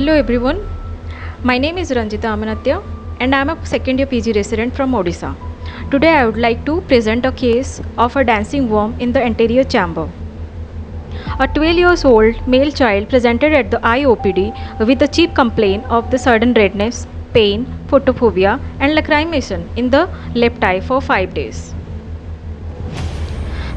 Hello everyone, my name is Ranjita Amanatya and I am a second year PG resident from Odisha. Today I would like to present a case of a dancing worm in the anterior chamber. A 12 years old male child presented at the IOPD with a chief complaint of the sudden redness, pain, photophobia and lacrimation in the left eye for 5 days.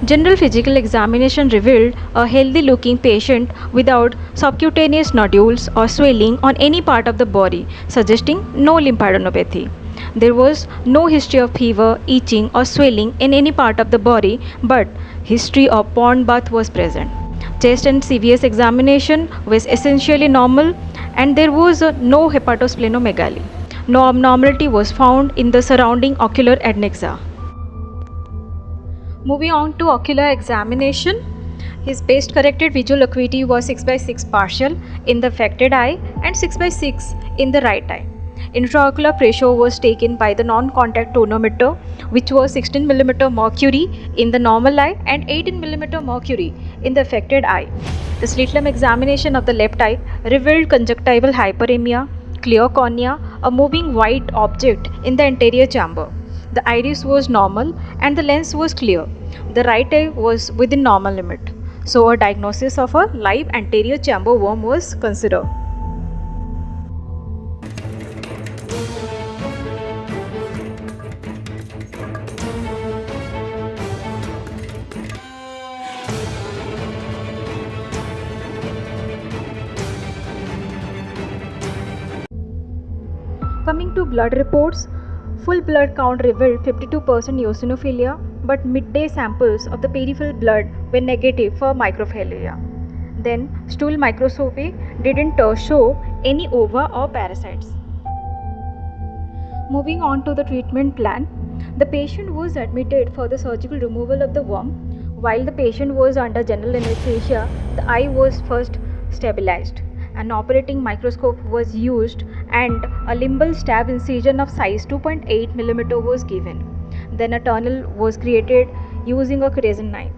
General physical examination revealed a healthy looking patient without subcutaneous nodules or swelling on any part of the body, suggesting no lymphadenopathy. There was no history of fever, itching, or swelling in any part of the body, but history of pond bath was present. Chest and CVS examination was essentially normal, and there was no hepatosplenomegaly. No abnormality was found in the surrounding ocular adnexa. Moving on to ocular examination, his best corrected visual acuity was 6 by 6 partial in the affected eye and 6 by 6 in the right eye. Intraocular pressure was taken by the non-contact tonometer, which was 16 mm mercury in the normal eye and 18 mm mercury in the affected eye. The slit lamp examination of the left eye revealed conjunctival hyperemia, clear cornea, a moving white object in the anterior chamber. The iris was normal and the lens was clear. The right eye was within normal limit. So a diagnosis of a live anterior chamber worm was considered. Coming to blood reports, full blood count revealed 52% eosinophilia, but midday samples of the peripheral blood were negative for microphilia. Then, stool microscopy didn't show any ova or parasites. Moving on to the treatment plan, the patient was admitted for the surgical removal of the worm. While the patient was under general anesthesia, the eye was first stabilized. An operating microscope was used and a limbal stab incision of size 2.8 mm was given. Then a tunnel was created using a Kaizen knife.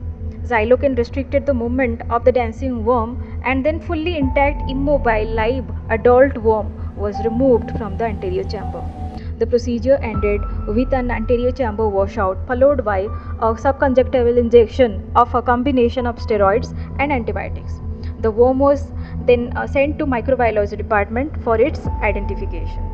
Xylocaine restricted the movement of the dancing worm, and then fully intact immobile live adult worm was removed from the anterior chamber. The procedure ended with an anterior chamber washout followed by a subconjunctival injection of a combination of steroids and antibiotics. The worm was then sent to microbiology department for its identification.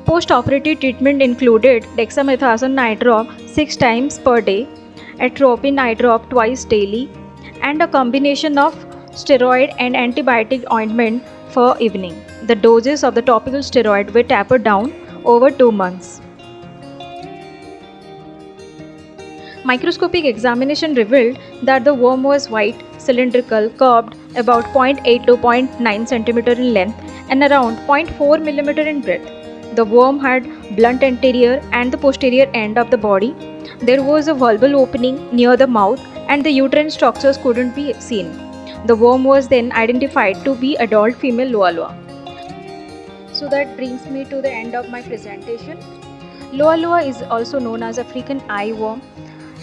Post-operative treatment included dexamethasone eye drop 6 times per day, atropine eye drop twice daily, and a combination of steroid and antibiotic ointment for evening. The doses of the topical steroid were tapered down over 2 months. Microscopic examination revealed that the worm was white, cylindrical, curved, about 0.8 to 0.9 cm in length and around 0.4 mm in breadth. The worm had blunt anterior and the posterior end of the body. There was a vulval opening near the mouth and the uterine structures couldn't be seen. The worm was then identified to be adult female Loa. So that brings me to the end of my presentation. Loa is also known as African eye worm.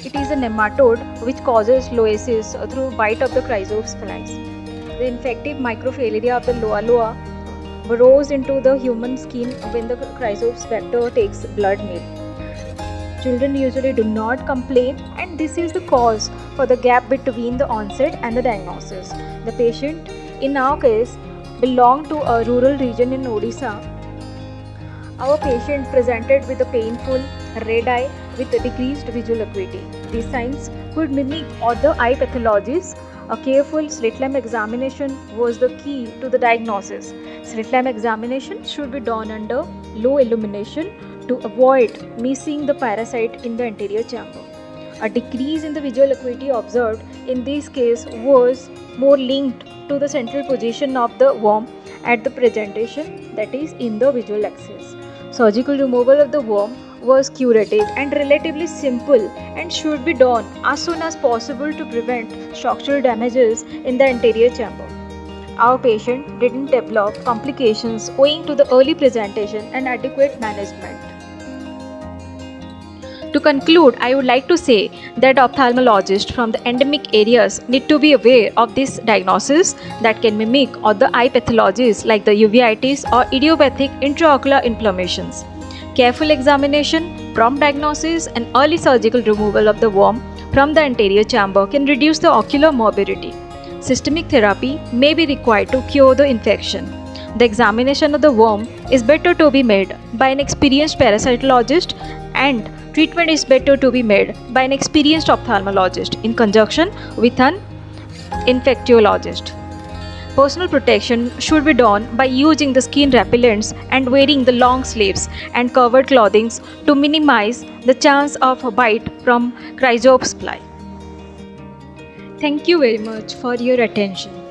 It is a nematode which causes loesis through bite of the Chrysops flies. The infective microfilaria of the Loa loa burrows into the human skin when the Chrysops vector takes blood meal. Children usually do not complain, and this is the cause for the gap between the onset and the diagnosis. The patient, in our case, belonged to a rural region in Odisha. Our patient presented with a painful red eye with a decreased visual acuity. These signs could mimic other eye pathologies. A careful slit lamp examination was the key to the diagnosis. Slit lamp examination should be done under low illumination to avoid missing the parasite in the anterior chamber. A decrease in the visual acuity observed in this case was more linked to the central position of the worm at the presentation, that is, in the visual axis. Surgical removal of the worm was curative and relatively simple and should be done as soon as possible to prevent structural damages in the anterior chamber. Our patient didn't develop complications owing to the early presentation and adequate management. To conclude, I would like to say that ophthalmologists from the endemic areas need to be aware of this diagnosis that can mimic other eye pathologies like the uveitis or idiopathic intraocular inflammations. Careful examination, prompt diagnosis, and early surgical removal of the worm from the anterior chamber can reduce the ocular morbidity. Systemic therapy may be required to cure the infection. The examination of the worm is better to be made by an experienced parasitologist, and treatment is better to be made by an experienced ophthalmologist in conjunction with an infectiologist. Personal protection should be done by using the skin repellents and wearing the long sleeves and covered clothing to minimize the chance of a bite from Chrysops fly. Thank you very much for your attention.